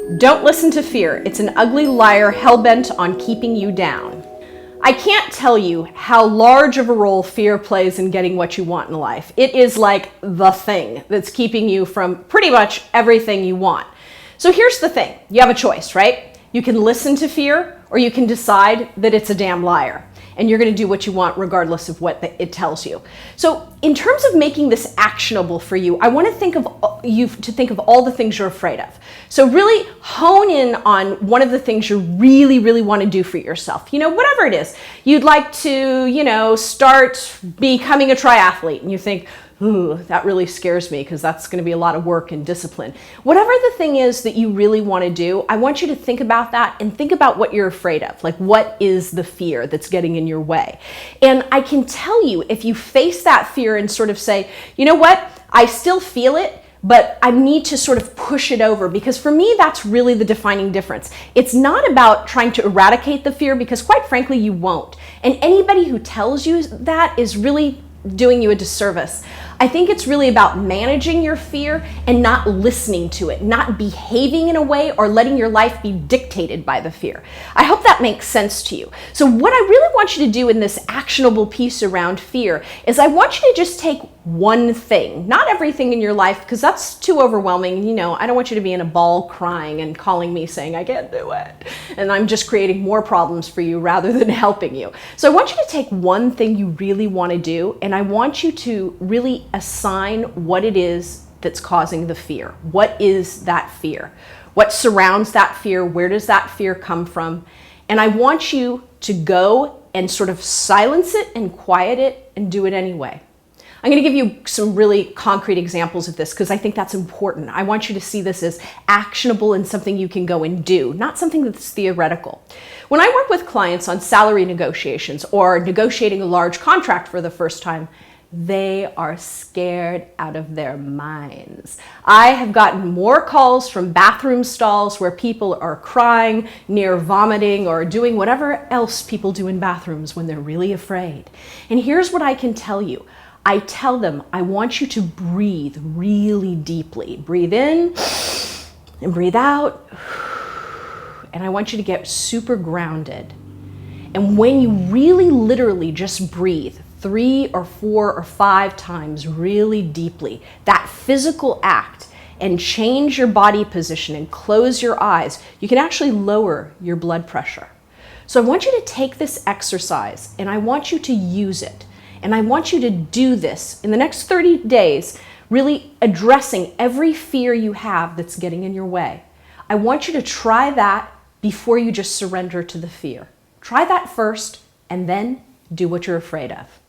Don't listen to fear. It's an ugly liar hell-bent on keeping you down. I can't tell you how large of a role fear plays in getting what you want in life. It is like the thing that's keeping you from pretty much everything you want. So here's the thing. You have a choice, right? You can listen to fear, or you can decide that it's a damn liar. And you're going to do what you want regardless of what it tells you. So in terms of making this actionable for you, I want to think of all the things you're afraid of. So really hone in on one of the things you really want to do for yourself. Whatever it is. You'd like to, start becoming a triathlete, and you think, ooh, that really scares me because that's going to be a lot of work and discipline. Whatever the thing is that you really want to do, I want you to think about that and think about what you're afraid of. Like, what is the fear that's getting in your way? And I can tell you, if you face that fear and sort of say, you know what, I still feel it, but I need to sort of push it over, because for me, that's really the defining difference. It's not about trying to eradicate the fear, because quite frankly, you won't. And anybody who tells you that is really doing you a disservice. I think it's really about managing your fear and not listening to it, not behaving in a way or letting your life be dictated by the fear. I hope that makes sense to you. So what I really want you to do in this actionable piece around fear is I want you to just take one thing, not everything in your life, because that's too overwhelming. I don't want you to be in a ball crying and calling me saying, I can't do it. And I'm just creating more problems for you rather than helping you. So I want you to take one thing you really want to do, and I want you to really assign what it is that's causing the fear. What is that fear? What surrounds that fear? Where does that fear come from? And I want you to go and sort of silence it and quiet it and do it anyway. I'm going to give you some really concrete examples of this because I think that's important. I want you to see this as actionable and something you can go and do, not something that's theoretical. When I work with clients on salary negotiations or negotiating a large contract for the first time, they are scared out of their minds. I have gotten more calls from bathroom stalls where people are crying, near vomiting, or doing whatever else people do in bathrooms when they're really afraid. And here's what I can tell you. I tell them, I want you to breathe really deeply. Breathe in and breathe out. And I want you to get super grounded. And when you really literally just breathe 3 or 4 or 5 times really deeply, that physical act, and change your body position and close your eyes, you can actually lower your blood pressure. So I want you to take this exercise and I want you to use it. And I want you to do this in the next 30 days, really addressing every fear you have that's getting in your way. I want you to try that before you just surrender to the fear. Try that first and then do what you're afraid of.